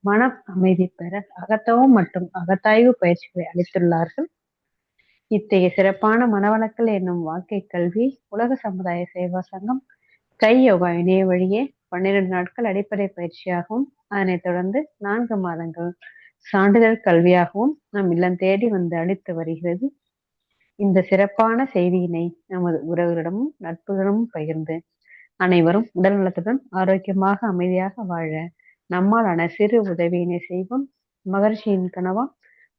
மனம் அமைதி பெற அகத்தவம் மற்றும் அகத்தாய்வு பயிற்சிகளை அளித்துள்ளார்கள். இத்தகைய சிறப்பான மனவளக்கல் என்னும் வாழ்க்கை கல்வி உலக சமுதாய சேவா சங்கம் கை யோகா இணைய வழியே 12 நாட்கள் அடிப்படை பயிற்சியாகவும் அதனைத் தொடர்ந்து 4 மாதங்கள் சான்றிதழ் கல்வியாகவும் நம் இல்லம் தேடி வந்து அளித்து வருகிறது. இந்த சிறப்பான செய்தியினை நமது உறவுகளிடமும் நட்புகளிடமும் பகிர்ந்து அனைவரும் உடல் நலத்துடன் ஆரோக்கியமாக அமைதியாக வாழ நம்மாலான சிறு உதவியினை செய்வோம். மகர்ஷியின் கனவாம்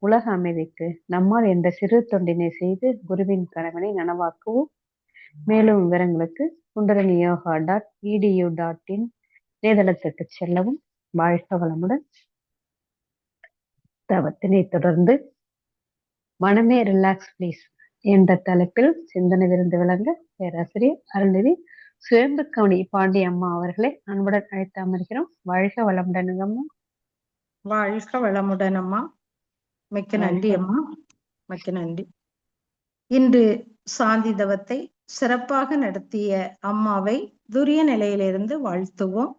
உலக அமைதிக்கு நம்மால் என்ற சிறு தொண்டினை செய்து குருவின் கனவினை நனவாக்குவோம். மேலும் விவரங்களுக்கு kundaliniyoga.edu.in இணையதளத்திற்கு செல்லவும். வாழ்க வளமுடன். தவத்தினை தொடர்ந்து மனமே ரிலாக்ஸ் பிளீஸ் என்ற தலைப்பில் சிந்தனை விருந்து விளங்க பேராசிரியர் அருள்நிதி சுயம்பு கவுனி பாண்டி அம்மா அவர்களை அன்புடன் அழைத்து அமர்கிறோம். வாழ்க வளமுடன் அம்மா. வாழ்க வளமுடன் அம்மா. மிக்க நன்றி அம்மா, மிக்க நன்றி. இன்று சாந்தி தவத்தை சிறப்பாக நடத்திய அம்மாவை துரிய நிலையிலிருந்து வாழ்த்துவோம்.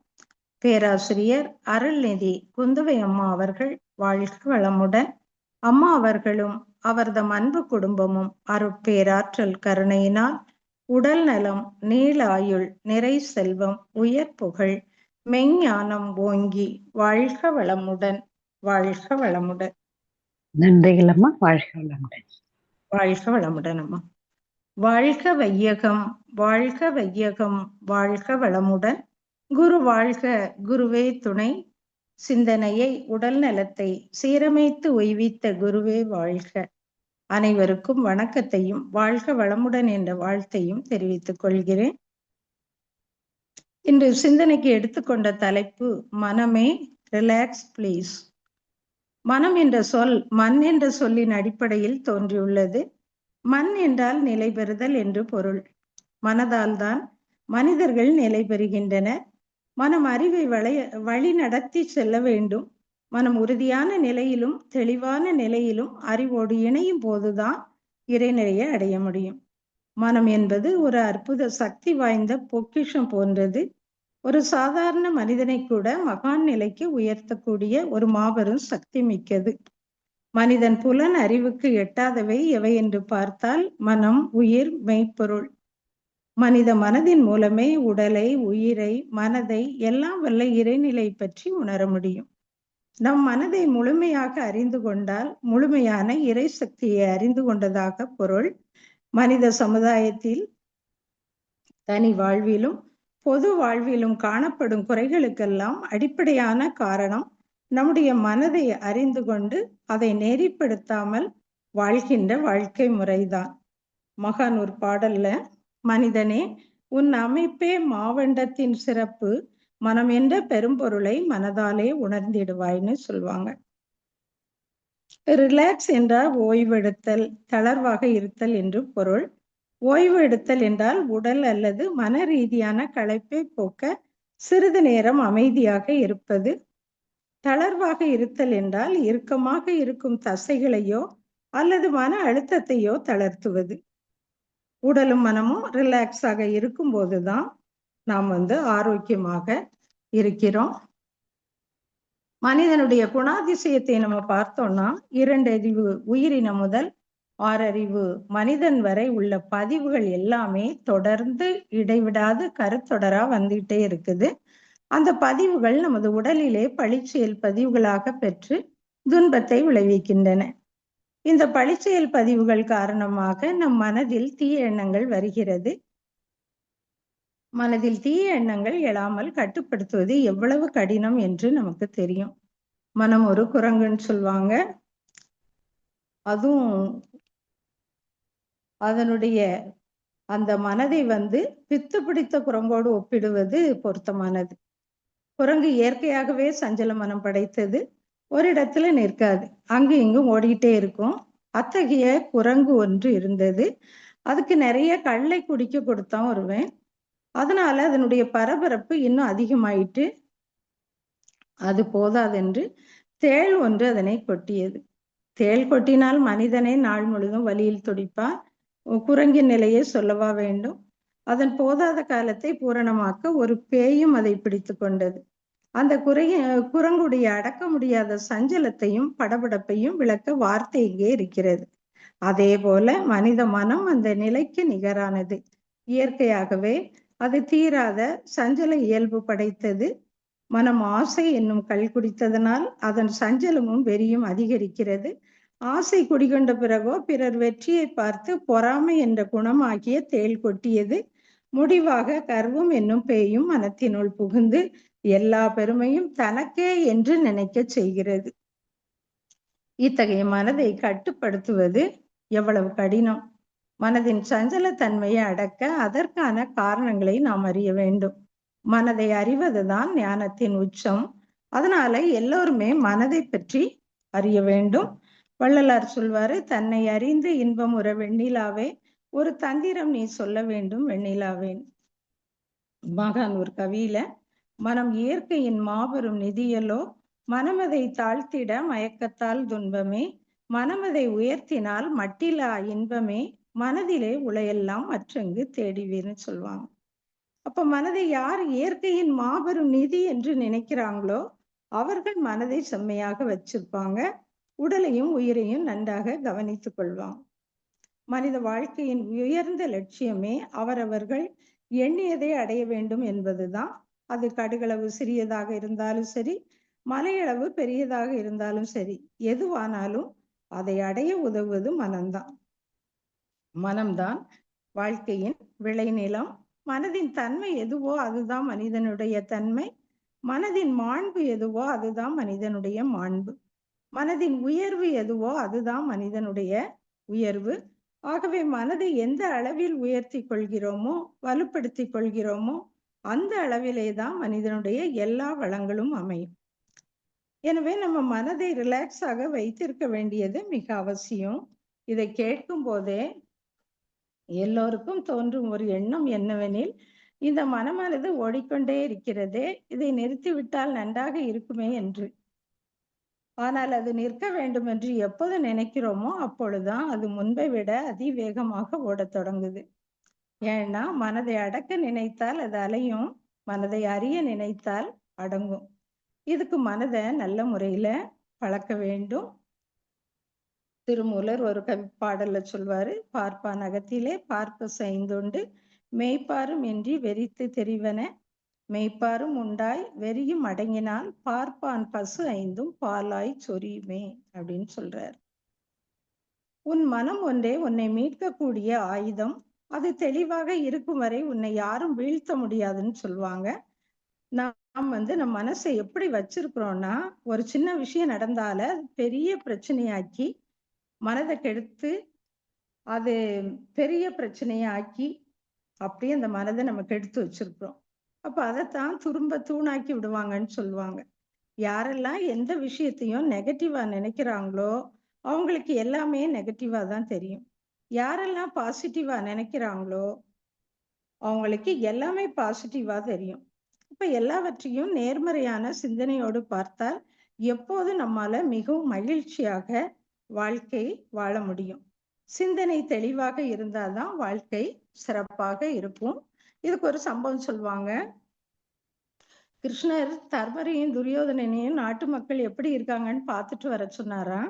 பேராசிரியர் அருள்நிதி குந்தவை அம்மா அவர்கள் வாழ்க வளமுடன். அம்மா அவர்களும் அவர்தம் அன்பு குடும்பமும் அருட்பேராற்றல் கருணையினால் உடல் நலம், நீள ஆயுள், நிறை செல்வம், உயர் புகழ், மெஞ்ஞானம் ஓங்கி வாழ்க வளமுடன், வாழ்க வளமுடன். நன்றிகள் அம்மா. வாழ்க வளமுடன். வாழ்க வளமுடன் அம்மா. வாழ்க வையகம், வாழ்க வையகம், வாழ்க வளமுடன். குரு வாழ்க, குருவே துணை. சிந்தனையை உடல் நலத்தை சீரமைத்து உய்வித்த குருவே வாழ்க. அனைவருக்கும் வணக்கத்தையும் வாழ்க வளமுடன் என்ற வாழ்த்தையும் தெரிவித்துக் கொள்கிறேன். இன்று சிந்தனைக்கு எடுத்துக்கொண்ட தலைப்பு மனமே ரிலாக்ஸ் பிளீஸ். மனம் என்ற சொல் மண் என்ற சொல்லின் அடிப்படையில் தோன்றியுள்ளது. மண் என்றால் நிலை பெறுதல் என்று பொருள். மனதால் தான் மனிதர்கள் நிலை பெறுகின்றனர். மனம் அறிவை வழி நடத்தி செல்ல வேண்டும். மனம் உறுதியான நிலையிலும் தெளிவான நிலையிலும் அறிவோடு இணையும் போதுதான் இறைநிலையை அடைய முடியும். மனம் என்பது ஒரு அற்புத சக்தி வாய்ந்த பொக்கிஷம் போன்றது. ஒரு சாதாரண மனிதனை கூட மகான் நிலைக்கு உயர்த்தக்கூடிய ஒரு மாபெரும் சக்தி மிக்கது. மனிதன் புலன் அறிவுக்கு எட்டாதவை எவை என்று பார்த்தால் மனம், உயிர், மெய்ப்பொருள். மனித மனதின் மூலமே உடலை, உயிரை, மனதை எல்லாம் வல்ல இறைநிலை பற்றி உணர முடியும். நம் மனதை முழுமையாக அறிந்து கொண்டால் முழுமையான இறை சக்தியை அறிந்து கொண்டதாக பொருள். மனித சமுதாயத்தில் தனி வாழ்விலும் பொது வாழ்விலும் காணப்படும் குறைகளுக்கெல்லாம் அடிப்படையான காரணம் நம்முடைய மனதை அறிந்து கொண்டு அதை நெறிப்படுத்தாமல் வாழ்கின்ற வாழ்க்கை முறைதான். மகான் ஒரு பாடல்ல, மனிதனே உன் அமைப்பே மாவண்டத்தின் சிறப்பு, மனம் என்ற பெரும்பொருளை மனதாலே உணர்ந்திடுவாய்ன்னு சொல்லுவாங்க. ரிலாக்ஸ் என்றால் ஓய்வெடுத்தல், தளர்வாக இருத்தல் என்று பொருள். ஓய்வு எடுத்தல் என்றால் உடல் அல்லது மன ரீதியான களைப்பை போக்க சிறிது நேரம் அமைதியாக இருப்பது. தளர்வாக இருத்தல் என்றால் இறுக்கமாக இருக்கும் தசைகளையோ அல்லது மன அழுத்தத்தையோ தளர்த்துவது. உடலும் மனமும் ரிலாக்ஸாக இருக்கும் போதுதான் நாம் ஆரோக்கியமாக இருக்கிறோம். மனிதனுடைய குணாதிசயத்தை நம்ம பார்த்தோம்னா 2 அறிவு உயிரினம் முதல் 6 அறிவு மனிதன் வரை உள்ள பதிவுகள் எல்லாமே தொடர்ந்து இடைவிடாது கருத்தொடரா வந்துட்டே இருக்குது. அந்த பதிவுகள் நமது உடலிலே பழிச்செயல் பதிவுகளாக பெற்று துன்பத்தை விளைவிக்கின்றன. இந்த பழிச்செயல் பதிவுகள் காரணமாக நம் மனதில் தீய எண்ணங்கள் வருகிறது. மனதில் தீய எண்ணங்கள் எழாமல் கட்டுப்படுத்துவது எவ்வளவு கடினம் என்று நமக்கு தெரியும். மனம் ஒரு குரங்குன்னு சொல்லுவாங்க. அதுவும் அதனுடைய அந்த மனதை பித்து பிடித்த குரங்கோடு ஒப்பிடுவது பொருத்தமானது. குரங்கு இயற்கையாகவே சஞ்சல மனம் படைத்தது. ஒரு இடத்துல நிற்காது, அங்கு இங்கும் ஓடிக்கிட்டே இருக்கும். அத்தகைய குரங்கு ஒன்று இருந்தது. அதுக்கு நிறைய கல்லை குடிக்க கொடுத்தான் ஒருவன். அதனால அதனுடைய பரபரப்பு இன்னும் அதிகமாயிட்டு அது போதாதென்று தேள் ஒன்று அதனை கொட்டியது. தேள் கொட்டினால் மனிதனை நாள் முழுதும் வலியில் துடிப்பார். குரங்கின் நிலையை சொல்லவா வேண்டும். அதன் போதாத காலத்தை பூரணமாக்க ஒரு பேயும் அதை பிடித்து கொண்டது. அந்த குரங்குடைய அடக்க முடியாத சஞ்சலத்தையும் படபடப்பையும் விளக்க வார்த்தை இங்கே இருக்கிறது. அதே போல மனித மனம் அந்த நிலைக்கு நிகரானது. இயற்கையாகவே அது தீராத சஞ்சல இயல்பு படைத்தது. மனம் ஆசை என்னும் கள் குடித்ததனால் அதன் சஞ்சலமும் வெறியும் அதிகரிக்கிறது. ஆசை குடிகொண்ட பிறகோ பிறர் வெற்றியை பார்த்து பொறாமை என்ற குணமாகிய தேள் கொட்டியது. முடிவாக கர்வம் என்னும் பேயும் மனத்தினுள் புகுந்து எல்லா பெருமையும் தனக்கே என்று நினைக்க செய்கிறது. இத்தகைய மனதை கட்டுப்படுத்துவது எவ்வளவு கடினம்! மனதின் சஞ்சல தன்மையை அடக்க அதற்கான காரணங்களை நாம் அறிய வேண்டும். மனதை அறிவதுதான் ஞானத்தின் உச்சம். அதனால எல்லோருமே மனதை பற்றி அறிய வேண்டும். வள்ளலார் சொல்வாரு, தன்னை அறிந்து இன்பம் உற வெண்ணிலாவே, ஒரு தந்திரம் நீ சொல்ல வேண்டும் வெண்ணிலாவேன். மகான் ஒரு கவியில, மனம் இயற்கையின் மாபெரும் நிதியலோ, மனமதை தாழ்த்திட மயக்கத்தால் துன்பமே, மனமதை உயர்த்தினால் மட்டிலா இன்பமே, மனதிலே உலையெல்லாம் மற்றங்கு தேடிவீர்னு சொல்லுவாங்க. அப்ப மனதை யார் இயற்கையின் மாபெரும் நிதி என்று நினைக்கிறாங்களோ அவர்கள் மனதை செம்மையாக வச்சிருப்பாங்க. உடலையும் உயிரையும் நன்றாக கவனித்துக் கொள்வாங்க. மனித வாழ்க்கையின் உயர்ந்த லட்சியமே அவரவர்கள் எண்ணியதை அடைய வேண்டும் என்பதுதான். அது கடுகளவு சிறியதாக இருந்தாலும் சரி, மலையளவு பெரியதாக இருந்தாலும் சரி, எதுவானாலும் அதை அடைய உதவுவது மனம்தான். மனம்தான் வாழ்க்கையின் விளைநிலம். மனதின் தன்மை எதுவோ அதுதான் மனிதனுடைய தன்மை. மனதின் மாண்பு எதுவோ அதுதான் மனிதனுடைய மாண்பு. மனதின் உயர்வு எதுவோ அதுதான் மனிதனுடைய உயர்வு. ஆகவே மனதை எந்த அளவில் உயர்த்தி கொள்கிறோமோ, வலுப்படுத்தி கொள்கிறோமோ, அந்த அளவிலே தான் மனிதனுடைய எல்லா வளங்களும் அமையும். எனவே நம்ம மனதை ரிலாக்ஸாக வைத்திருக்க வேண்டியது மிக அவசியம். இதை கேட்கும் போதே எல்லோருக்கும் தோன்றும் ஒரு எண்ணம் என்னவெனில், இந்த மனமானது ஓடிக்கொண்டே இருக்கிறதே, இதை நிறுத்திவிட்டால் நன்றாக இருக்குமே என்று. ஆனால் அது நிற்க வேண்டும் என்று எப்போது நினைக்கிறோமோ அப்பொழுதுதான் அது முன்பை விட அதிவேகமாக ஓடத் தொடங்குது. ஏன்னா மனதை அடக்க நினைத்தால் அது அலையும், மனதை அறிய நினைத்தால் அடங்கும். இதுக்கு மனதை நல்ல முறையில பழக்க வேண்டும். திருமூலர் ஒரு பாடல்ல சொல்வாரு, பார்ப்பான் அகத்திலே பார்ப்ப செய்துண்டு மெய்ப்பாரும் இன்றி வெறித்து தெரிவன, மெய்ப்பாரும் உண்டாய் வெறியும் அடங்கினால் பார்ப்பான் பசு ஐந்தும் பாலாய் சொரியுமே அப்படின்னு சொல்றார். உன் மனம் ஒன்றே உன்னை மீட்கக்கூடிய ஆயுதம். அது தெளிவாக இருக்கும் வரை உன்னை யாரும் வீழ்த்த முடியாதுன்னு சொல்லுவாங்க. நாம் நம்ம மனசை எப்படி வச்சிருக்கிறோம்னா, ஒரு சின்ன விஷயம் நடந்தால பெரிய பிரச்சனையாக்கி மனதை கெடுத்து அது பெரிய பிரச்சனையாக்கி அப்படியே அந்த மனதை நம்ம கெடுத்து வச்சிருக்கிறோம். அப்ப அதைத்தான் துரும்ப தூணாக்கி விடுவாங்கன்னு சொல்லுவாங்க. யாரெல்லாம் எந்த விஷயத்தையும் நெகட்டிவா நினைக்கிறாங்களோ அவங்களுக்கு எல்லாமே நெகட்டிவா தான் தெரியும். யாரெல்லாம் பாசிட்டிவா நினைக்கிறாங்களோ அவங்களுக்கு எல்லாமே பாசிட்டிவா தெரியும். இப்ப எல்லாவற்றையும் நேர்மறையான சிந்தனையோடு பார்த்தால் எப்போது நம்மால மிகவும் மகிழ்ச்சியாக வாழ்க்கை வாழ முடியும். சிந்தனை தெளிவாக இருந்தால்தான் வாழ்க்கை சிறப்பாக இருக்கும். இதுக்கு ஒரு சம்பவம் சொல்லுவாங்க. கிருஷ்ணர் தர்மரையும் துரியோதனனையும் நாட்டு மக்கள் எப்படி இருக்காங்கன்னு பார்த்துட்டு வர சொன்னாராம்.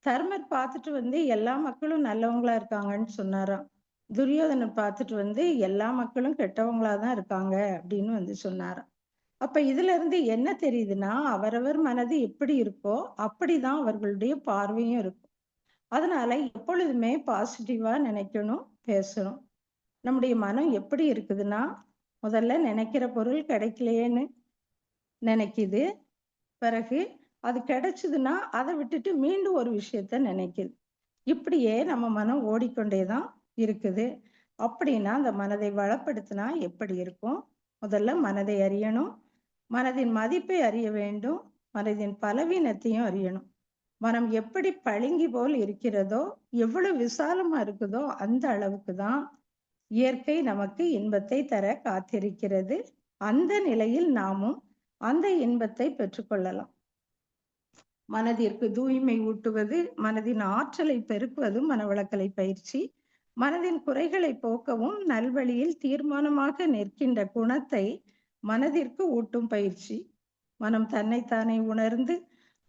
தர்மர் பார்த்துட்டு வந்து எல்லா மக்களும் நல்லவங்களா இருக்காங்கன்னு சொன்னாராம். துரியோதனர் பார்த்துட்டு வந்து எல்லா மக்களும் கெட்டவங்களா தான் இருக்காங்க அப்படின்னு வந்து சொன்னாராம். அப்ப இதுல இருந்து என்ன தெரியுதுன்னா, அவரவர் மனது எப்படி இருக்கோ அப்படிதான் அவர்களுடைய பார்வையும் இருக்கும். அதனால எப்பொழுதுமே பாசிட்டிவா நினைக்கணும், பேசணும். நம்முடைய மனம் எப்படி இருக்குதுன்னா, முதல்ல நினைக்கிற பொருள் கிடைக்கலையேன்னு நினைக்குது. பிறகு அது கிடைச்சதுன்னா அதை விட்டுட்டு மீண்டும் ஒரு விஷயத்த நினைக்குது. இப்படியே நம்ம மனம் ஓடிக்கொண்டேதான் இருக்குது. அப்படின்னா அந்த மனதை வளப்படுத்தினா எப்படி இருக்கும்? முதல்ல மனதை அறியணும். மனதின் மதிப்பை அறிய வேண்டும். மனதின் பலவீனத்தையும் அறியணும். மனம் எப்படி பளிங்கு போல் இருக்கிறதோ, எவ்வளவு விசாலமா இருக்குதோ அந்த அளவுக்கு தான் இயற்கை நமக்கு இன்பத்தை தர காத்திருக்கிறது. அந்த நிலையில் நாமும் அந்த இன்பத்தை பெற்றுக்கொள்ளலாம். மனதிற்கு தூய்மை ஊட்டுவது, மனதின் ஆற்றலை பெருக்குவதும் மனவளக்கலை பயிற்சி. மனதின் குறைகளை போக்கவும் நல்வழியில் தீர்மானமாக நிற்கின்ற குணத்தை மனதிற்கு ஊட்டும் பயிற்சி. மனம் தன்னைத்தானே உணர்ந்து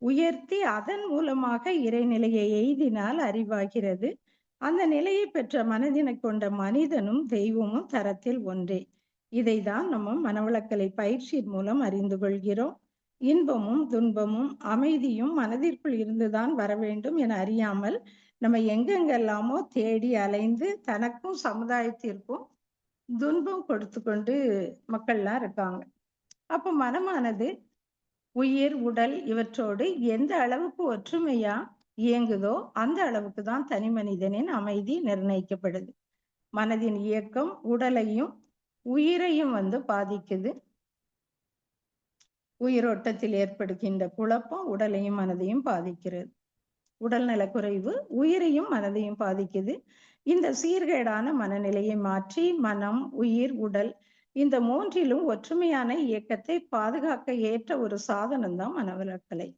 உயர்த்தி அதன் மூலமாக இறைநிலையை எய்தினால் அறிவாகிறது. அந்த நிலையை பெற்ற மனதினை கொண்ட மனிதனும் தெய்வமும் தரத்தில் ஒன்றே. இதைதான் நம்ம மனவளக்கலை பயிற்சியின் மூலம் அறிந்து கொள்கிறோம். இன்பமும் துன்பமும் அமைதியும் மனதிற்குள் இருந்துதான் வர வேண்டும் என அறியாமல் நம்ம எங்கெங்கெல்லாமோ தேடி அலைந்து தனக்கும் சமுதாயத்திற்கும் துன்பம் கொடுத்து கொண்டு மக்கள்லாம் இருக்காங்க. அப்ப மனமானது உயிர், உடல் இவற்றோடு எந்த அளவுக்கு ஒற்றுமையா இயங்குதோ அந்த அளவுக்கு தான் தனி மனிதனின் அமைதி நிர்ணயிக்கப்படுது. மனதின் இயக்கம் உடலையும் உயிரையும் பாதிக்குது. உயிரோட்டத்தில் ஏற்படுகின்ற குழப்பம் உடலையும் மனதையும் பாதிக்கிறது. உடல் நலக்குறைவு உயிரையும் மனதையும் பாதிக்குது. இந்த சீர்கேடான மனநிலையை மாற்றி மனம், உயிர், உடல் இந்த மூன்றிலும் ஒற்றுமையான இயக்கத்தை பாதுகாக்க ஏற்ற ஒரு சாதனம் தான் மனவளக்கலை.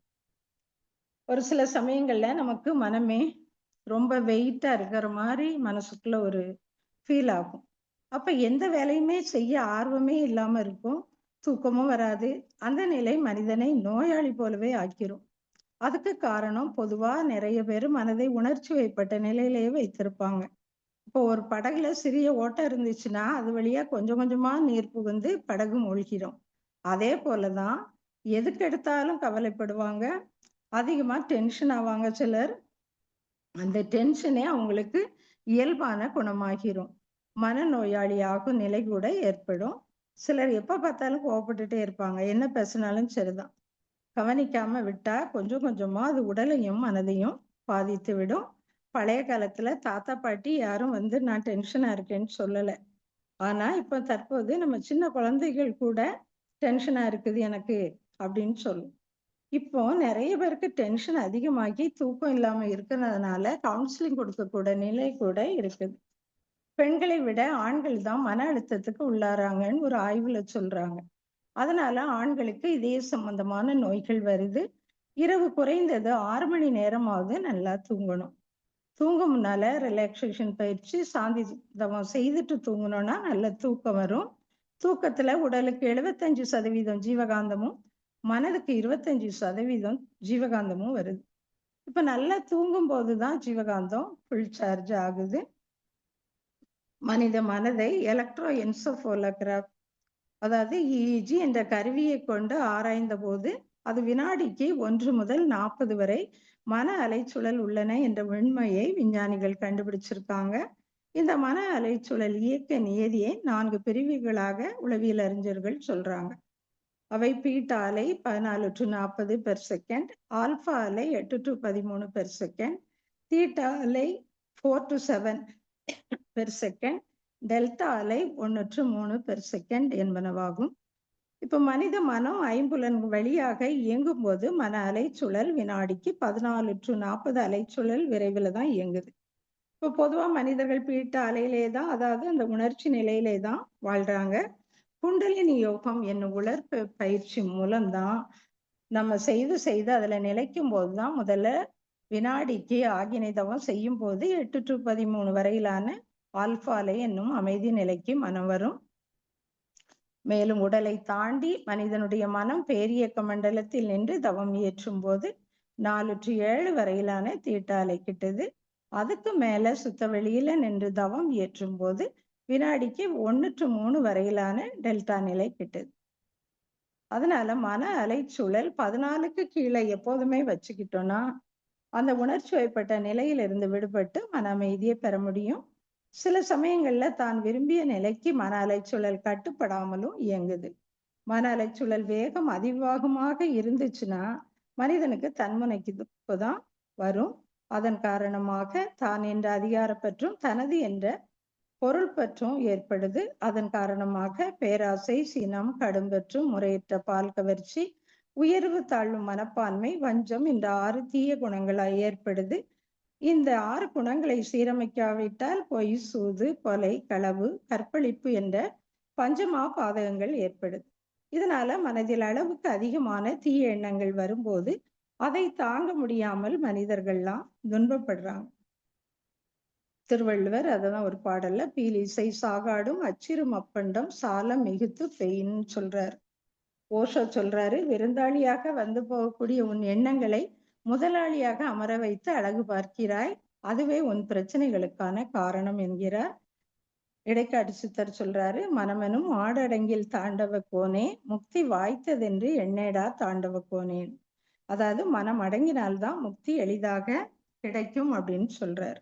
ஒரு சில சமயங்கள்ல நமக்கு மனமே ரொம்ப வெயிட்டா இருக்கிற மாதிரி மனசுக்குள்ள ஒரு ஃபீல் ஆகும். அப்ப எந்த வேலையுமே செய்ய ஆர்வமே இல்லாம இருக்கும், தூக்கமும் வராது. அந்த நிலை மனிதனை நோயாளி போலவே ஆக்கிரும். அதுக்கு காரணம் பொதுவா நிறைய பேர் மனதை உணர்ச்சி வயப்பட்ட நிலையிலேயே வைத்திருப்பாங்க. இப்போ ஒரு படகுல சிறிய ஓட்டம் இருந்துச்சுன்னா அது வழியா கொஞ்சம் கொஞ்சமா நீர் புகுந்து படகு மூழ்கிடும். அதே போலதான் எதுக்கு எடுத்தாலும் கவலைப்படுவாங்க, அதிகமா டென்ஷன் ஆவாங்க சிலர். அந்த டென்ஷனே அவங்களுக்கு இயல்பான குணமாகிரும். மனநோயாளி ஆகும் நிலை கூட ஏற்படும். சிலர் எப்ப பார்த்தாலும் கோவப்பட்டுட்டே இருப்பாங்க, என்ன பேசினாலும் சரிதான். கவனிக்காம விட்டா கொஞ்சம் கொஞ்சமா அது உடலையும் மனதையும் பாதித்து விடும். பழைய காலத்துல தாத்தா பாட்டி யாரும் நான் டென்ஷனா இருக்கேன்னு சொல்லல. ஆனா இப்ப தற்போது நம்ம சின்ன குழந்தைகள் கூட டென்ஷனா இருக்குது எனக்கு அப்படின்னு சொல்லும். இப்போ நிறைய பேருக்கு டென்ஷன் அதிகமாகி தூக்கம் இல்லாம இருக்கிறதுனால கவுன்சிலிங் கொடுக்கக்கூட நிலை கூட இருக்குது. பெண்களை விட ஆண்கள் தான் மன அழுத்தத்துக்கு உள்ளாராங்கன்னு ஒரு ஆய்வுல சொல்றாங்க. அதனால ஆண்களுக்கு இதய சம்பந்தமான நோய்கள் வருது. இரவு குறைந்தது 6 மணி நேரமாவது நல்லா தூங்கணும். தூங்க முன்னால ரிலாக்ஸேஷன் பயிற்சி சாந்தி தவம் செய்துட்டு தூங்கணும்னா நல்ல தூக்கம் வரும். தூக்கத்துல உடலுக்கு 75% ஜீவகாந்தமும் மனதுக்கு 25% ஜீவகாந்தமும் வருது. இப்ப நல்லா தூங்கும் போதுதான் ஜீவகாந்தம் ஃபுல் சார்ஜ் ஆகுது. மனித மனதை எலக்ட்ரோ என்சோஃபோலோகிராஃப் அதாவது EEG என்ற கருவியை கொண்டு ஆராய்ந்த போது அது வினாடிக்கு 1 முதல் 40 வரை மன அலைச்சுழல் உள்ளன என்ற உண்மையை விஞ்ஞானிகள் கண்டுபிடிச்சிருக்காங்க. இந்த மன அலைச்சுழல் இயக்க நியதியை 4 பிரிவுகளாக உளவியல் அறிஞர்கள் சொல்றாங்க. அவை பீட்டா அலை 14 to 40 per second, ஆல்பா அலை 8 to 13 per second, தீட்டா அலை 4 to 7 per second, டெல்டா அலை 1 to 3 per second என்பனவாகும். இப்ப மனித மனம் ஐம்புலன் வழியாக இயங்கும் போது மன அலைச்சுழல் வினாடிக்கு 14 to 40 அலைச்சுழல் விரைவில் தான் இயங்குது. இப்போ பொதுவா மனிதர்கள் பீட்டா அலையிலே தான், அதாவது அந்த உணர்ச்சி நிலையிலே தான் வாழ்றாங்க. குண்டலினி யோகம் என்னும் உலர்ப்பு பயிற்சி மூலம்தான் நம்ம செய்து அதுல நிலைக்கும் போதுதான் முதல்ல வினாடிக்கு ஆகினை தவம் செய்யும் போது 8 to 13 வரையிலான ஆல்பா அலை என்னும் அமைதி நிலைக்கு மனம் வரும். மேலும் உடலை தாண்டி மனிதனுடைய மனம் பேரியக்க மண்டலத்தில் நின்று தவம் இயற்றும் போது 4 to 7 வரையிலான தீட்டா அலை கிட்டது. அதுக்கு மேல சுத்த வெளியில நின்று தவம் இயற்றும் போது வினாடிக்கு 1 to 3 வரையிலான டெல்டா நிலை கிட்டது. அதனால மன அலைச்சூழல் 14க்கு கீழே எப்போதுமே வச்சுக்கிட்டோம்னா அந்த உணர்ச்சி வயப்பட்ட நிலையிலிருந்து விடுபட்டு மன அமைதியை பெற முடியும். சில சமயங்கள்ல தான் விரும்பிய நிலைக்கு மன அலைச்சூழல் கட்டுப்படாமலும் இயங்குது. மன அலைச்சூழல் வேகம் அதிவேகமாக இருந்துச்சுன்னா மனிதனுக்கு தன்முனைக்கு தான் வரும். அதன் காரணமாக தான் என்ற அதிகாரப்பற்றும் தனது என்ற பொருள் பற்றும் ஏற்படுது. அதன் காரணமாக பேராசை, சினம், கடும்பற்றும், முறையற்ற பால் கவர்ச்சி, உயர்வு தாழ்வு மனப்பான்மை, வஞ்சம் என்ற 6 தீய குணங்களாய் ஏற்படுது. இந்த 6 குணங்களை சீரமைக்காவிட்டால் பொய், சூது, கொலை, களவு, கற்பழிப்பு என்ற பஞ்சமா பாதகங்கள் ஏற்படுது. இதனால மனதில் அளவுக்கு அதிகமான தீய எண்ணங்கள் வரும்போது அதை தாங்க முடியாமல் மனிதர்கள்லாம் துன்பப்படுறாங்க. திருவள்ளுவர் அததான் ஒரு பாடல்ல பீலிசை சாகாடும் அச்சிறும் அப்பண்டம் சால மிகுத்து பெயின்னு சொல்றாரு. ஓஷோ சொல்றாரு, விருந்தாளியாக வந்து போகக்கூடிய உன் எண்ணங்களை முதலாளியாக அமர வைத்து அழகு பார்க்கிறாய், அதுவே உன் பிரச்சனைகளுக்கான காரணம் என்கிறார். இடைக்காட்டு சித்தர் சொல்றாரு, மனமெனும் ஆடடங்கில் தாண்டவ கோனே, முக்தி வாய்த்ததென்று எண்ணேடா தாண்டவ கோனே. அதாவது மனம் அடங்கினால்தான் முக்தி எளிதாக கிடைக்கும் அப்படின்னு சொல்றாரு.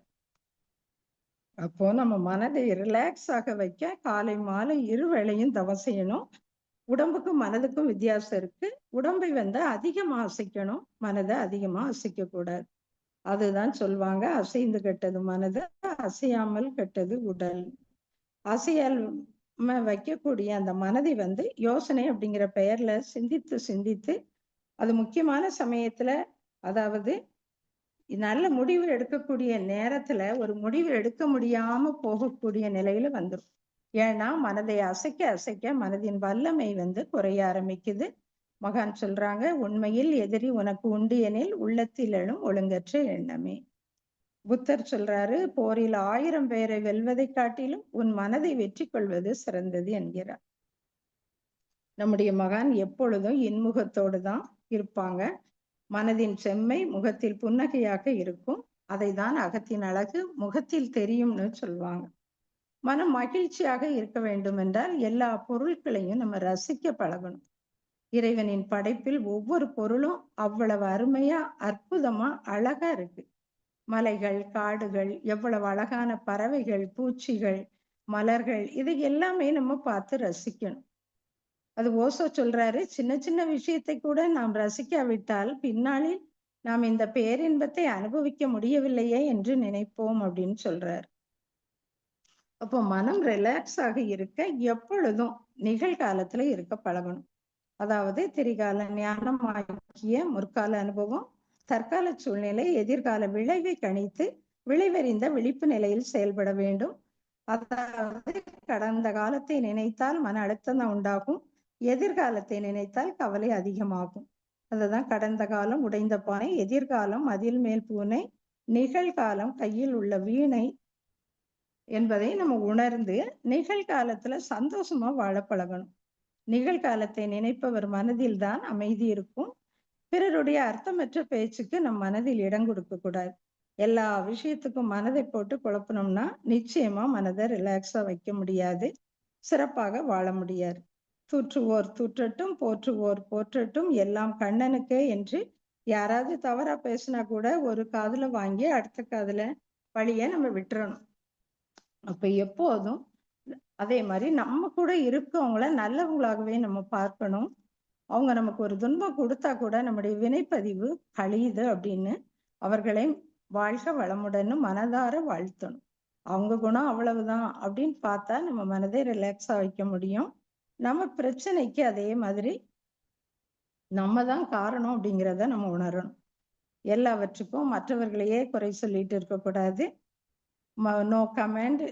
அப்போ நம்ம மனதை ரிலாக்ஸ் ஆக வைக்க காலை மாலை இருவேளையும் தவம் செய்யணும். உடம்புக்கும் மனதுக்கும் வித்தியாசம் இருக்கு. உடம்பை அதிகமா அசைக்கணும், மனதை அதிகமா அசைக்க கூடாது. அதுதான் சொல்வாங்க, அசைந்து கெட்டது மனது, அசையாமல் கெட்டது உடல். அசையால் வைக்கக்கூடிய அந்த மனதை யோசனை அப்படிங்கிற பெயர்ல சிந்தித்து சிந்தித்து அது முக்கியமான சமயத்துல, அதாவது நல்ல முடிவு எடுக்கக்கூடிய நேரத்துல ஒரு முடிவு எடுக்க முடியாம போகக்கூடிய நிலையில வந்துடும். ஏன்னா மனதை அசைக்க அசைக்க மனதின் வல்லமை குறைய ஆரம்பிக்குது. மகான் சொல்றாங்க, உண்மையில் எதிரி உனக்கு உண்டு எனில் உள்ளத்தில் எழும் ஒழுங்கற்ற எண்ணமே. புத்தர் சொல்றாரு, போரில் 1000 பேரை வெல்வதை காட்டிலும் உன் மனதை வெற்றி கொள்வது சிறந்தது என்கிறார். நம்முடைய மகான் எப்பொழுதும் இன்முகத்தோடு தான் இருப்பாங்க. மனதின் செம்மை முகத்தில் புன்னகையாக இருக்கும். அதை தான் அகத்தின் அழகு முகத்தில் தெரியும்னு சொல்லுவாங்க. மனம் மகிழ்ச்சியாக இருக்க வேண்டும் என்றால் எல்லா பொருட்களையும் நம்ம ரசிக்க பழகணும். இறைவனின் படைப்பில் ஒவ்வொரு பொருளும் அவ்வளவு அருமையா அற்புதமா அழகா இருக்கு. மலைகள், காடுகள், எவ்வளவு அழகான பறவைகள், பூச்சிகள், மலர்கள், இது எல்லாமே நம்ம பார்த்து ரசிக்கணும். அது ஓசோ சொல்றாரு, சின்ன சின்ன விஷயத்தை கூட நாம் ரசிக்காவிட்டால் பின்னாளில் நாம் இந்த பேரின்பத்தை அனுபவிக்க முடியவில்லையே என்று நினைப்போம் அப்படின்னு சொல்றாரு. அப்போ மனம் ரிலாக்ஸ் ஆக இருக்க எப்பொழுதும் நிகழ்காலத்துல இருக்க பழகணும். அதாவது திரிகால ஞானமாக்கிய முற்கால அனுபவம், தற்கால சூழ்நிலை, எதிர்கால விளைவை கணித்து விளைவறிந்த விழிப்பு நிலையில் செயல்பட வேண்டும். அதாவது கடந்த காலத்தை நினைத்தால் மன அழுத்தம் தான் உண்டாகும், எதிர்காலத்தை நினைத்தால் கவலை அதிகமாகும். அதுதான் கடந்த காலம் உடைந்த பானை, எதிர்காலம் மதில் மேல் பூனை, நிகழ்காலம் கையில் உள்ள வீணை என்பதை நம்ம உணர்ந்து நிகழ்காலத்துல சந்தோஷமா வாழ பழகணும். நிகழ்காலத்தை நினைப்பவர் மனதில் தான் அமைதி இருக்கும். பிறருடைய அர்த்தமற்ற பேச்சுக்கு நம் மனதில் இடம் கொடுக்க கூடாது. எல்லா விஷயத்துக்கும் மனதை போட்டு குழப்பணும்னா நிச்சயமா மனதை ரிலாக்ஸா வைக்க முடியாது, சிறப்பாக வாழ முடியாது. தூற்றுவோர் தூற்றட்டும், போற்றுவோர் போற்றட்டும், எல்லாம் கண்ணனுக்கே என்று யாராவது தவறா பேசினா கூட ஒரு காதுல வாங்கி அடுத்த காதுல வழிய நம்ம விட்டுறணும். அப்ப எப்போதும் அதே மாதிரி நம்ம கூட இருக்கவங்கள நல்லவங்களாகவே நம்ம பார்க்கணும். அவங்க நமக்கு ஒரு துன்பம் கொடுத்தா கூட நம்முடைய வினைப்பதிவு கழியுது அப்படின்னு அவர்களை வாழ்க வளமுடன் மனதார வாழ்த்தணும். அவங்க குணம் அவ்வளவுதான் அப்படின்னு பார்த்தா நம்ம மனதை ரிலாக்ஸா வைக்க முடியும். நம்ம பிரச்சனைக்கு அதே மாதிரி நம்ம தான் காரணம் அப்படிங்கிறத நம்ம உணரணும். எல்லாவற்றுக்கும் மற்றவர்களையே குறை சொல்லிட்டு இருக்கக்கூடாது. நோ கமெண்ட்,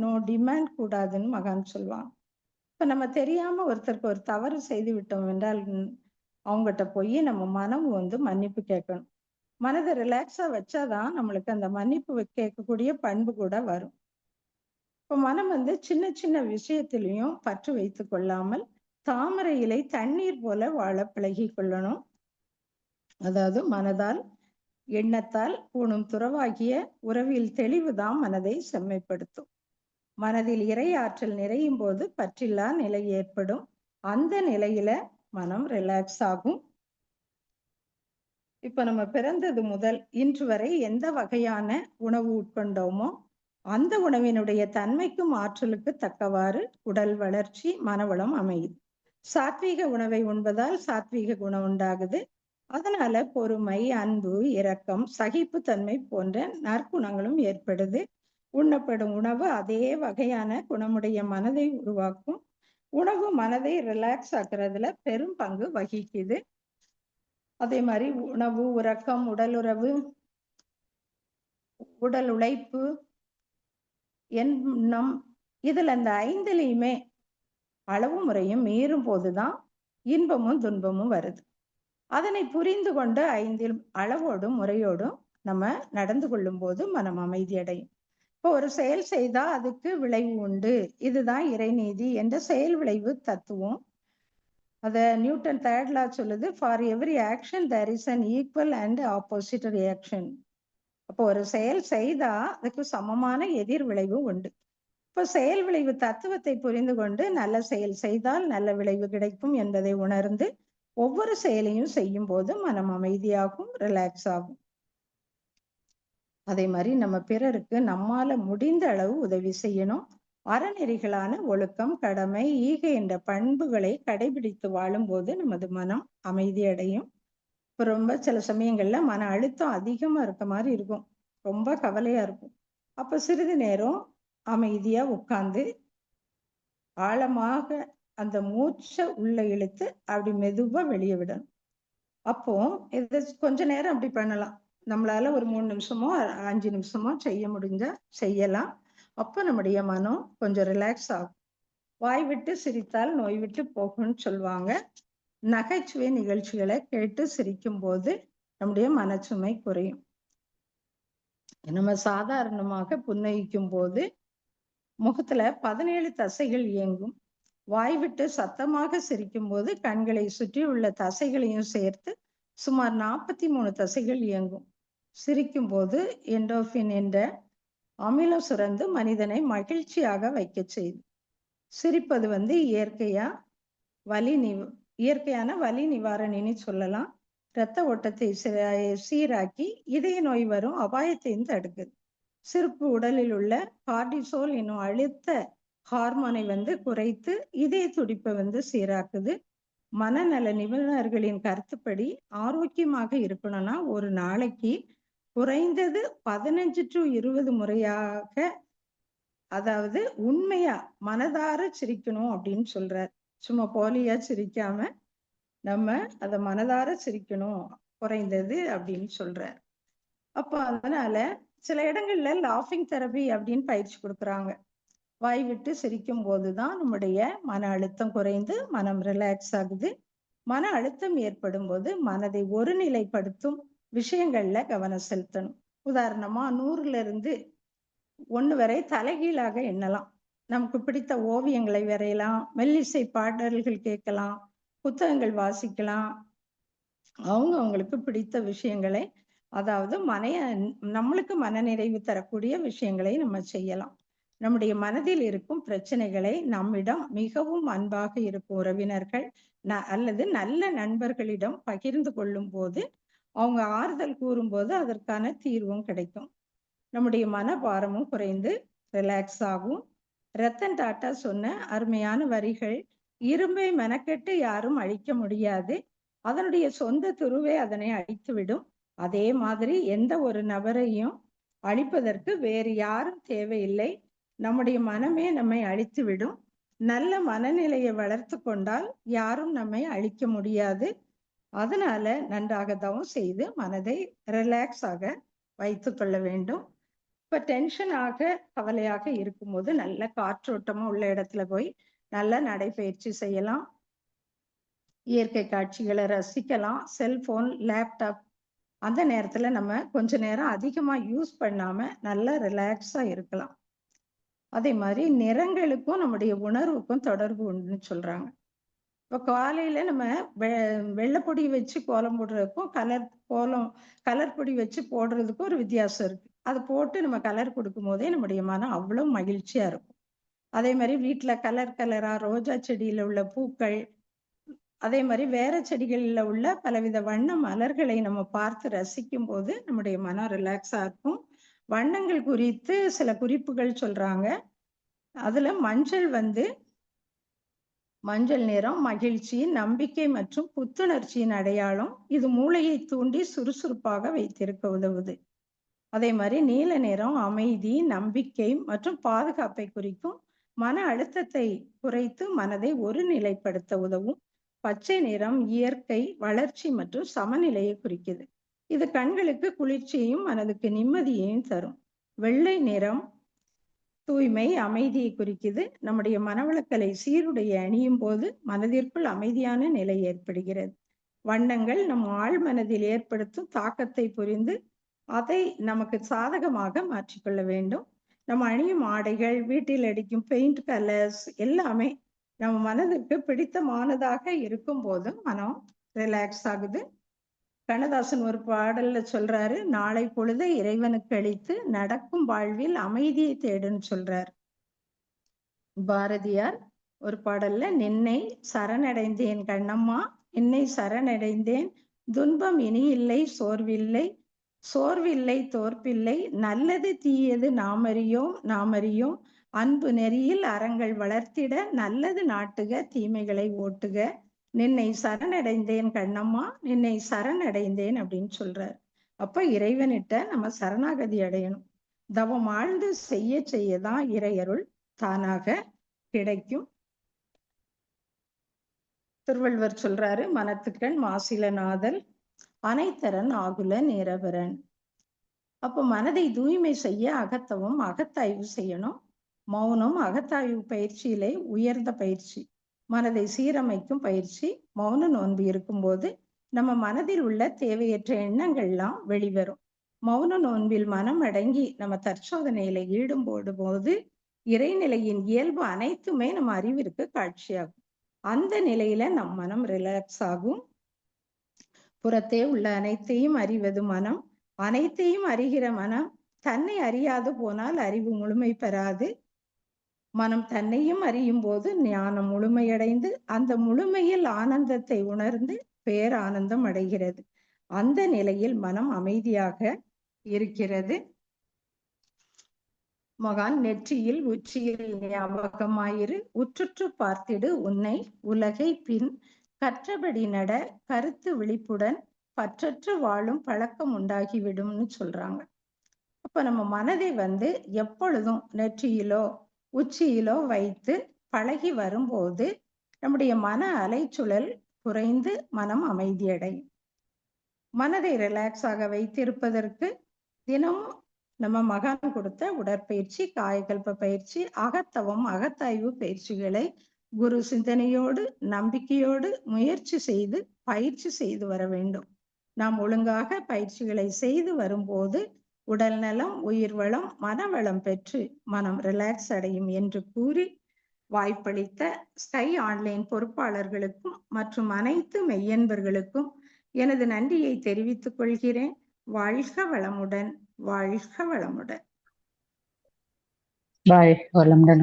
நோ டிமாண்ட் கூடாதுன்னு மகான் சொல்லுவாங்க. இப்ப நம்ம தெரியாம ஒருத்தருக்கு ஒரு தவறு செய்து விட்டோம் என்றால் அவங்ககிட்ட போய் நம்ம மனம் மன்னிப்பு கேட்கணும். மனதை ரிலாக்ஸா வச்சாதான் நம்மளுக்கு அந்த மன்னிப்பு கேட்கக்கூடிய பண்பு கூட வரும். இப்ப மனம் சின்ன சின்ன விஷயத்திலையும் பற்று வைத்துக் கொள்ளாமல் தாமரை இலை தண்ணீர் போல வாழ பழகி கொள்ளணும். அதாவது மனதால் எண்ணத்தால் பூணும் துறவாகிய உறவில் தெளிவுதான் மனதை செம்மைப்படுத்தும். மனதில் இறை ஆற்றல் நிறையும் போது பற்றில்லா நிலை ஏற்படும். அந்த நிலையில மனம் ரிலாக்ஸ் ஆகும். இப்ப நம்ம பிறந்தது முதல் இன்று வரை எந்த வகையான உணவு உட்கொண்டோமோ அந்த உணவினுடைய தன்மைக்கும் ஆற்றலுக்கு தக்கவாறு உடல் வளர்ச்சி, மனவளம் அமையுது. சாத்வீக உணவை உண்பதால் சாத்வீக குணம் உண்டாகுது. அதனால பொறுமை, அன்பு, இரக்கம், சகிப்பு தன்மை போன்ற நற்குணங்களும் ஏற்படுது. உண்ணப்படும் உணவு அதே வகையான குணமுடைய மனதை உருவாக்கும். உணவு மனதை ரிலாக்ஸ் ஆக்குறதுல பெரும் பங்கு வகிக்குது. அதே மாதிரி உணவு, உறக்கம், உடலுறவு, உடல் உழைப்பு, எண்ணம், இதுல இந்த 5லையுமே அளவு முறையும் மீறும் போதுதான் இன்பமும் துன்பமும் வருது. அதனை புரிந்து கொண்டு 5ல் அளவோடும் முறையோடும் நம்ம நடந்து கொள்ளும் போது மனம் அமைதி அடையும். இப்போ ஒரு செயல் செய்தா அதுக்கு விளைவு உண்டு, இதுதான் இறைநீதி என்ற செயல் விளைவு தத்துவம் அத நியூட்டன் தேர்ட் லா சொல்லுது, for every action there is an equal and opposite reaction. அப்போ ஒரு செயல் செய்தா அதுக்கு சமமான எதிர் விளைவு உண்டு. இப்போ செயல் விளைவு தத்துவத்தை புரிந்து கொண்டு நல்ல செயல் செய்தால் நல்ல விளைவு கிடைக்கும் என்பதை உணர்ந்து ஒவ்வொரு செயலையும் செய்யும் போது மனம் அமைதியாகும், ரிலாக்ஸ் ஆகும். அதே மாதிரி நம்ம பிறருக்கு நம்மால முடிந்த அளவு உதவி செய்யணும். அறநெறிகளான ஒழுக்கம், கடமை, ஈகை என்ற பண்புகளை கடைபிடித்து வாழும்போது நமது மனம் அமைதி அடையும். இப்போ ரொம்ப சில சமயங்கள்ல மன அழுத்தம் அதிகமா இருக்க மாதிரி இருக்கும், ரொம்ப கவலையா இருக்கும். அப்ப சிறிது நேரம் அமைதியா உட்கார்ந்து ஆழமாக அந்த மூச்சை உள்ள இழுத்து அப்படி மெதுவா வெளியே விடணும். அப்போ இது கொஞ்ச நேரம் அப்படி பண்ணலாம். நம்மளால ஒரு 3 நிமிஷமோ 5 நிமிஷமோ செய்ய முடிஞ்சா செய்யலாம். அப்போ நம்முடைய மனம் கொஞ்சம் ரிலாக்ஸ் ஆகும். வாய் விட்டு சிரித்தால் நோய் விட்டு போகும்னு சொல்லுவாங்க. நகைச்சுவை நிகழ்ச்சிகளை கேட்டு சிரிக்கும் போது நம்முடைய மனச்சுமை குறையும். நம்ம சாதாரணமாக புன்னகிக்கும் போது முகத்துல 17 தசைகள் இயங்கும். வாய் விட்டு சத்தமாக சிரிக்கும் போது கண்களை சுற்றி உள்ள தசைகளையும் சேர்த்து சுமார் 43 தசைகள் இயங்கும். சிரிக்கும் போது என்டோர்பின் என்ற அமிலம் சுரந்து மனிதனை மகிழ்ச்சியாக வைக்க செய்யும். சிரிப்பது இயற்கையான வலி நிவாரணின்னு சொல்லலாம். இரத்த ஓட்டத்தை சீராக்கி இதய நோய் வரும் அபாயத்தையும் தடுக்குது. சிரிப்பு உடலில் உள்ள கார்டிசோல் என்னும் அழுத்த ஹார்மோனை குறைத்து இதய துடிப்பை சீராக்குது. மனநல நிபுணர்களின் கருத்துப்படி ஆரோக்கியமாக இருக்கணும்னா ஒரு நாளைக்கு குறைந்தது 15 to 20 முறையாக, அதாவது உண்மையா மனதார சிரிக்கணும் அப்படின்னு சொல்றார். சும்மா போலியா சிரிக்காம நம்ம அத மனதார சிரிக்கணும் குறைந்தது அப்படின்னு சொல்றார். அப்போ அதனால சில இடங்கள்ல லாஃபிங் தெரபி அப்படின்னு பயிற்சி கொடுக்குறாங்க. வாய் விட்டு சிரிக்கும் போதுதான் நம்முடைய மன அழுத்தம் குறைந்து மனம் ரிலாக்ஸ் ஆகுது. மன அழுத்தம் ஏற்படும் போது மனதை ஒருநிலைப்படுத்தும் விஷயங்கள்ல கவனம் செலுத்தணும். உதாரணமா 100ல இருந்து 1 வரை தலைகீழாக எண்ணலாம். நமக்கு பிடித்த ஓவியங்களை வரையலாம், மெல்லிசை பாடல்கள் கேட்கலாம், புத்தகங்கள் வாசிக்கலாம். அவங்களுக்கு பிடித்த விஷயங்களை, அதாவது நம்மளுக்கு மனநிறைவு தரக்கூடிய விஷயங்களை நம்ம செய்யலாம். நம்முடைய மனதில் இருக்கும் பிரச்சனைகளை நம்மிடம் மிகவும் அன்பாக இருக்கும் உறவினர்கள் அல்லது நல்ல நண்பர்களிடம் பகிர்ந்து கொள்ளும் போது, அவங்க ஆறுதல் கூறும்போது அதற்கான தீர்வும் கிடைக்கும். நம்முடைய மனபாரமும் குறைந்து ரிலாக்ஸ் ஆகும். ரத்தன் டாட்டா சொன்ன அருமையான வரிகள், இரும்பை மெனக்கெட்டு யாரும் அழிக்க முடியாது, அதனுடைய சொந்த துருவே அதனை அழித்துவிடும். அதே மாதிரி எந்த ஒரு நபரையும் அழிப்பதற்கு வேறு யாரும் தேவையில்லை, நம்முடைய மனமே நம்மை அழித்துவிடும். நல்ல மனநிலையை வளர்த்து கொண்டால் யாரும் நம்மை அழிக்க முடியாது. அதனால நன்றாக தவம் செய்து மனதை ரிலாக்ஸ் ஆக வைத்து கொள்ள வேண்டும். இப்ப டென்ஷனாக கவலையாக இருக்கும்போது நல்ல காற்றோட்டமா உள்ள இடத்துல போய் நல்ல நடைபயிற்சி செய்யலாம். இயற்கை காட்சிகளை ரசிக்கலாம். செல்போன், லேப்டாப் அந்த நேரத்துல நம்ம கொஞ்ச நேரம் அதிகமா யூஸ் பண்ணாம நல்லா ரிலாக்ஸா இருக்கலாம். அதே மாதிரி நிறங்களுக்கும் நம்முடைய உணர்வுக்கும் தொடர்பு உண்டுன்னு சொல்றாங்க. இப்போ காலையில நம்ம வெள்ளைப்பொடி வச்சு கோலம் போடுறதுக்கும் கலர் பொடி வச்சு போடுறதுக்கும் ஒரு வித்தியாசம் இருக்கு. அது போட்டு நம்ம கலர் கொடுக்கும் போதே நம்முடைய மனம் அவ்வளவு மகிழ்ச்சியா இருக்கும். அதே மாதிரி வீட்டுல கலரா ரோஜா செடியில உள்ள பூக்கள், அதே மாதிரி வேற செடிகளில் உள்ள பலவித வண்ண மலர்களை நம்ம பார்த்து ரசிக்கும் போது நம்முடைய மனம் ரிலாக்ஸா இருக்கும். வண்ணங்கள் குறித்து சில குறிப்புகள் சொல்றாங்க. அதுல மஞ்சள் நிறம் மகிழ்ச்சி, நம்பிக்கை மற்றும் புத்துணர்ச்சியின் அடையாளம். இது மூளையை தூண்டி சுறுசுறுப்பாக வைத்திருக்க உதவுது. அதே மாதிரி நீல நிறம் அமைதி, நம்பிக்கை மற்றும் பாதுகாப்பை குறிக்கும். மன அழுத்தத்தை குறைத்து மனதை ஒருநிலைப்படுத்த உதவும். பச்சை நிறம் இயற்கை, வளர்ச்சி மற்றும் சமநிலையை குறிக்குது. இது கண்களுக்கு குளிர்ச்சியையும் மனதுக்கு நிம்மதியையும் தரும். வெள்ளை நிறம் தூய்மை, அமைதியை குறிக்குது. நம்முடைய மனவளக்கலை சீருடைய அணியும் போது மனதிற்குள் அமைதியான நிலை ஏற்படுகிறது. வண்ணங்கள் நம் ஆழ் மனதில் ஏற்படுத்தும் தாக்கத்தை புரிந்து அதை நமக்கு சாதகமாக மாற்றிக்கொள்ள வேண்டும். நம்ம அணியும் ஆடைகள், வீட்டில் அடிக்கும் பெயிண்ட் கலர்ஸ் எல்லாமே நம்ம மனதுக்கு பிடித்தமானதாக இருக்கும் போதும் மனம் ரிலாக்ஸ் ஆகுது. கண்ணதாசன் ஒரு பாடல்ல சொல்றாரு, நாளை பொழுதை இறைவனுக்கு அளித்து நடக்கும் வாழ்வில் அமைதியை தேடுன்னு சொல்றாரு. பாரதியார் ஒரு பாடல்ல, நின்னை சரணடைந்தேன் கண்ணம்மா, நின்னை சரணடைந்தேன், துன்பம் இனி இல்லை சோர்வில்லை, சோர்வில்லை தோற்பில்லை, நல்லது தீயது நாமறியோம் நாமறியோம், அன்பு நெறியில் அறங்கள் வளர்த்திட நல்லது நாட்டுக தீமைகளை ஓட்டுக, நின்னை சரணடைந்தேன் கண்ணம்மா, நின்னை சரணடைந்தேன் அப்படின்னு சொல்றார். அப்ப இறைவனிட்ட நம்ம சரணாகதி அடையணும். தவம் ஆழ்ந்து செய்ய செய்யதான் இறையருள் தானாக கிடைக்கும். திருவள்ளுவர் சொல்றாரு, மனத்துக்கண் மாசில நாதல் அனைத்தரன் ஆகுல நிரபரன். அப்ப மனதை தூய்மை செய்ய அகத்தவும் அகத்தாய்வு செய்யணும். மௌனம் அகத்தாய்வு பயிற்சியிலே உயர்ந்த பயிற்சி, மனதை சீரமைக்கும் பயிற்சி. மௌன நோன்பு இருக்கும்போது நம்ம மனதில் உள்ள தேவையற்ற எண்ணங்கள்லாம் வெளிவரும். மௌன நோன்பில் மனம் அடங்கி நம்ம தற்சோதனையில ஈடுபடும் போது இறைநிலையின் இயல்பு அனைத்துமே நம்ம அறிவிற்கு காட்சியாகும். அந்த நிலையில நம் மனம் ரிலாக்ஸ் ஆகும். புறத்தே உள்ள அனைத்தையும் அறிவது மனம். அனைத்தையும் அறிகிற மனம் தன்னை அறியாது போனால் அறிவு முழுமை பெறாது. மனம் தன்னையும் அறியும் போது ஞானம் முழுமையடைந்து அந்த முழுமையில் ஆனந்தத்தை உணர்ந்து பேரானந்தம் அடைகிறது. அந்த நிலையில் மனம் அமைதியாக இருக்கிறது. மகான் நெற்றியில் உச்சியில் ஞாபகமாயிரு, உற்றுற்று பார்த்திடு உன்னை உலகை பின், கற்றபடி நட கருத்து விழிப்புடன், பற்றற்று வாழும் பழக்கம் உண்டாகிவிடும்னு சொல்றாங்க. அப்ப நம்ம மனதை எப்பொழுதும் நெற்றியிலோ உச்சியிலோ வைத்து பழகி வரும்போது நம்முடைய மன அலைச்சுழல் குறைந்து மனம் அமைதியடையும். மனதை ரிலாக்ஸ் ஆக வைத்திருப்பதற்கு தினமும் நம்ம மகான் கொடுத்த உடற்பயிற்சி, காயகல்ப பயிற்சி, அகத்தவம் அகத்தாய்வு பயிற்சிகளை குரு சிந்தனையோடு நம்பிக்கையோடு முயற்சி செய்து பயிற்சி செய்து வர வேண்டும். நாம் ஒழுங்காக பயிற்சிகளை செய்து வரும்போது உடல் நலம், உயிர் வளம், மனவளம் பெற்று மனம் ரிலாக்ஸ் அடையும் என்று கூறி வாய்ப்பளித்த ஸ்கை ஆன்லைன் பொறுப்பாளர்களுக்கும் மற்றும் அனைத்து மெய்யன்பர்களுக்கும் எனது நன்றியை தெரிவித்துக் கொள்கிறேன். வாழ்க வளமுடன், வாழ்க வளமுடன். வாழ்க வளமுடன்.